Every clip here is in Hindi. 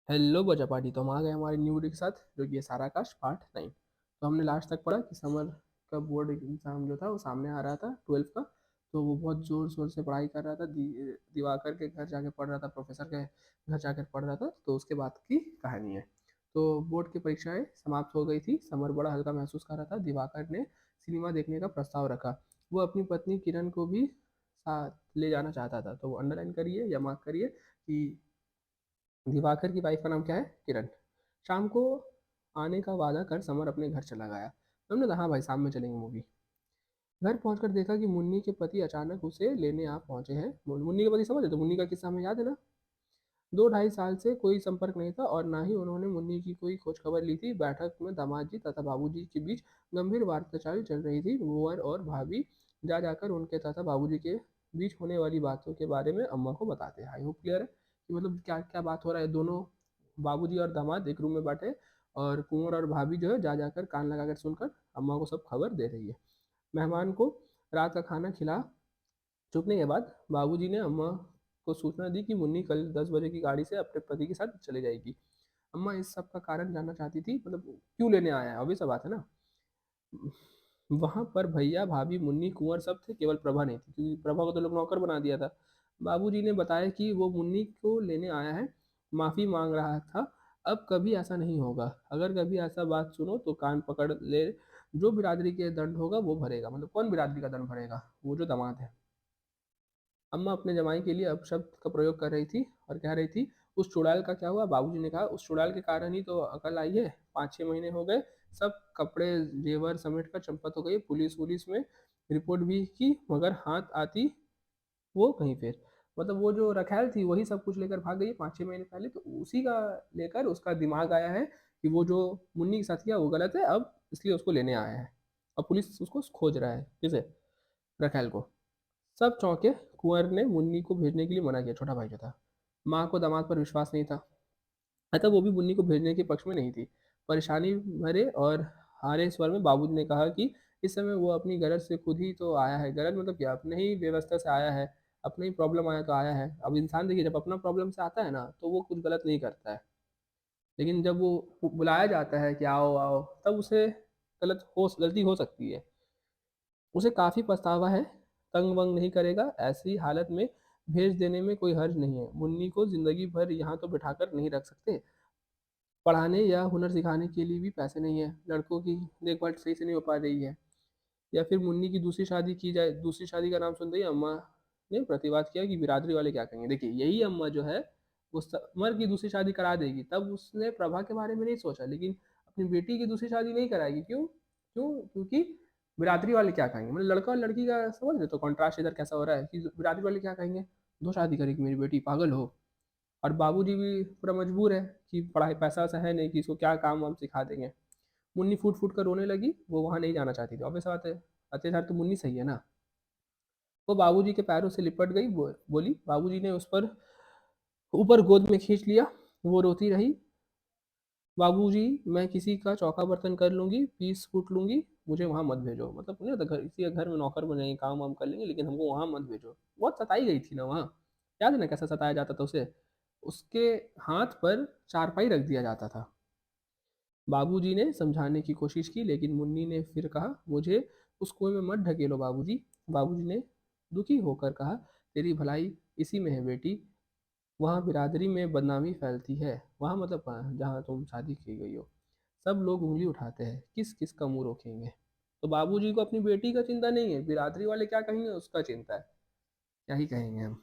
हेलो बचा पार्टी। तो हम आ गए हमारे न्यू वीडियो के साथ, जो कि है सारा काश पार्ट 9। तो हमने लास्ट तक पढ़ा कि समर का बोर्ड एग्जाम जो था वो सामने आ रहा था 12th का। तो वो बहुत जोर शोर से पढ़ाई कर रहा था, दिवाकर के घर जाके पढ़ रहा था, प्रोफेसर के घर जाकर पढ़ रहा था। तो उसके बाद की कहानी है। तो बोर्ड की परीक्षाएं समाप्त हो गई थी। समर बड़ा हल्का महसूस कर रहा था। दिवाकर ने सिनेमा देखने का प्रस्ताव रखा। वो अपनी पत्नी किरण को भी साथ ले जाना चाहता था। तो वो अंडरलाइन करिए या मार्क करिए कि दिवाकर की वाइफ का नाम क्या है, किरण। शाम को आने का वादा कर समर अपने घर चला गया। हमने कहा हाँ भाई, शाम में चलेंगे मूवी। घर पहुंचकर देखा कि मुन्नी के पति अचानक उसे लेने आ पहुंचे हैं। मुन्नी के पति समझे, तो मुन्नी का किस्सा हमें याद है ना। 2 ढाई साल से कोई संपर्क नहीं था और ना ही उन्होंने मुन्नी की कोई खोज खबर ली थी। बैठक में दामाद जी तथा बाबूजी के बीच गंभीर वार्ताचाल चल रही थी। कुंवर और भाभी जा जाकर उनके तथा बाबूजी के बीच होने वाली बातों के बारे में अम्मा को बताते हैं। आई होप क्लियर है कि मतलब क्या क्या बात हो रहा है। दोनों बाबूजी और दामाद एक रूम में बैठे और कुंवर और भाभी जो है जा जाकर कान लगाकर सुनकर अम्मा को सब खबर दे रही है। मेहमान को रात का खाना खिला चुकने के बाद बाबूजी ने अम्मा को सूचना दी कि मुन्नी कल 10 बजे की गाड़ी से अपने पति के साथ चली जाएगी। अम्मा इस सब का कारण जानना चाहती थी, मतलब क्यों लेने आया है, अभी सब बात है ना। वहां पर भैया भाभी मुन्नी कुंवर सब थे, केवल प्रभा नहीं थी, क्योंकि प्रभा को तो लोग नौकर बना दिया था। बाबूजी ने बताया कि वो मुन्नी को लेने आया है, माफी मांग रहा था। अब कभी ऐसा नहीं होगा। अगर कभी ऐसा बात सुनो तो कान पकड़ ले। जो बिरादरी के दंड होगा वो भरेगा। मतलब कौन बिरादरी का दंड भरेगा? वो जो दामाद है। अम्मा अपने जमाई के लिए अपशब्द का प्रयोग कर रही थी और कह रही थी, उस चुड़ैल का क्या हुआ? बाबूजी ने कहा, उस चुड़ैल के कारण ही तो अकल आई है। 5 6 महीने हो गए, सब कपड़े जेवर समेट कर चंपत हो गई। पुलिस वुलिस में रिपोर्ट भी की, मगर हाथ आती वो कहीं फिर। मतलब वो जो रखैल थी वही सब कुछ लेकर भाग गई 5 6 महीने पहले। तो उसी का लेकर उसका दिमाग आया है कि वो जो मुन्नी के साथ किया वो गलत है, अब इसलिए उसको लेने आया है। अब पुलिस उसको खोज रहा है, किसे? रखैल को। सब चौंके। कुंवर ने मुन्नी को भेजने के लिए मना किया, छोटा भाई जो था। माँ को दामाद पर विश्वास नहीं था, अतः वो भी मुन्नी को भेजने के पक्ष में नहीं थी। परेशानी भरे और हारे स्वर में बाबूजी ने कहा कि इस समय वो अपनी गरज से खुद ही तो आया है। गरज मतलब क्या? अपने ही व्यवस्था से आया है, अपने ही प्रॉब्लम आया तो आया है। अब इंसान देखिए, जब अपना प्रॉब्लम से आता है ना तो वो कुछ गलत नहीं करता है। लेकिन जब वो बुलाया जाता है कि आओ आओ, तब उसे गलती हो सकती है। उसे काफ़ी पछतावा है। तंग वंग नहीं करेगा। ऐसी हालत में भेज देने में कोई हर्ज नहीं है। मुन्नी को जिंदगी भर यहाँ तो बिठाकर नहीं रख सकते। पढ़ाने या हुनर सिखाने के लिए भी पैसे नहीं है। लड़कों की देखभाल सही से नहीं हो पा रही है। या फिर मुन्नी की दूसरी शादी की जाए। दूसरी शादी का नाम सुनते ही अम्मा ने प्रतिवाद किया कि बिरादरी वाले क्या कहेंगे। देखिए, यही अम्मा जो है वो समर की दूसरी शादी करा देगी। तब उसने प्रभा के बारे में नहीं सोचा, लेकिन अपनी बेटी की दूसरी शादी नहीं कराएगी। क्यों? क्यों? क्योंकि बिरादरी वाले क्या कहेंगे। मतलब लड़का और लड़की का समझ रहे तो कॉन्ट्रास्ट इधर कैसा हो रहा है कि बिरादरी वाले क्या कहेंगे। दो शादी करेगी मेरी बेटी, पागल हो। और बाबूजी भी पूरा मजबूर है कि पढ़ाई पैसा वैसा है नहीं कि इसको क्या काम वाम सिखा देंगे। मुन्नी फूट फूट कर रोने लगी। वो वहां नहीं जाना चाहती थी। ऑब्वियस बात है, अत्याचार तो मुन्नी सही है ना। वो बाबूजी के पैरों से लिपट गई। बोली। बाबूजी ने उस पर ऊपर गोद में खींच लिया। वो रोती रही। बाबूजी, मैं किसी का चौका बर्तन कर लूंगी, पीस कूट लूंगी, मुझे वहां मत भेजो। मतलब नहीं होता, घर किसी के घर में नौकर बन जाएंगे, काम वाम कर लेंगे, लेकिन हमको वहां मत भेजो। बहुत सताई गई थी ना वहाँ। याद है ना कैसा सताया जाता था उसे? उसके हाथ पर चारपाई रख दिया जाता था। बाबूजी ने समझाने की कोशिश की, लेकिन मुन्नी ने फिर कहा, मुझे उस कुएं में मत ढकेलो बाबूजी। बाबूजी ने दुखी होकर कहा, तेरी भलाई इसी में है बेटी। वहाँ बिरादरी में बदनामी फैलती है। वहाँ मतलब कहाँ? जहाँ तुम शादी की गई हो। सब लोग उंगली उठाते हैं, किस किस का मुंह रोकेंगे। तो बाबूजी को अपनी बेटी का चिंता नहीं है, बिरादरी वाले क्या कहेंगे उसका चिंता है। क्या ही कहेंगे हम।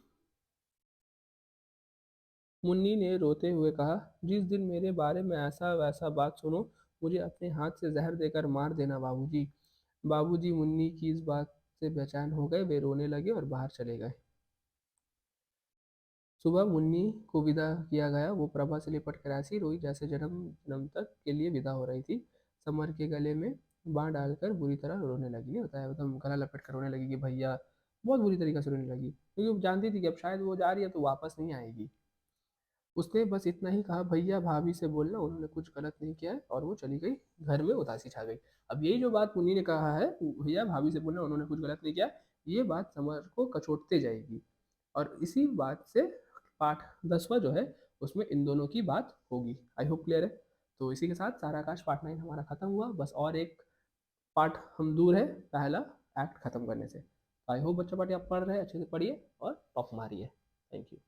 मुन्नी ने रोते हुए कहा, जिस दिन मेरे बारे में ऐसा वैसा बात सुनो, मुझे अपने हाथ से जहर देकर मार देना बाबूजी। बाबूजी मुन्नी की इस बात से बेचैन हो गए। वे रोने लगे और बाहर चले गए। सुबह मुन्नी को विदा किया गया। वो प्रभा से लिपट कर ऐसी रोई जैसे जन्म जन्म तक के लिए विदा हो रही थी। समर के गले में बांह डालकर बुरी तरह रोने लगी। नहीं होता है, एकदम गला लपेट कर रोने लगी कि भैया। बहुत बुरी तरीके से रोने लगी, क्योंकि वो जानती थी कि अब शायद वो जा रही है तो वापस नहीं आएगी। उसने बस इतना ही कहा, भैया भाभी से बोलना उन्होंने कुछ गलत नहीं किया है, और वो चली गई। घर में उदासी छा गई। अब यही जो बात मुन्नी ने कहा है, भैया भाभी से बोलना उन्होंने कुछ गलत नहीं किया, ये बात समर को कचोटते जाएगी। और इसी बात से पाठ 10वां जो है उसमें इन दोनों की बात होगी। आई होप क्लियर है। तो इसी के साथ सारा आकाश पार्ट 9 हमारा खत्म हुआ, बस और एक पार्ट हम दूर है पहला एक्ट खत्म करने से। आई होप बच्चों पार्टी आप पढ़ रहे हैं, अच्छे से पढ़िए और टॉप मारिए। Thank you.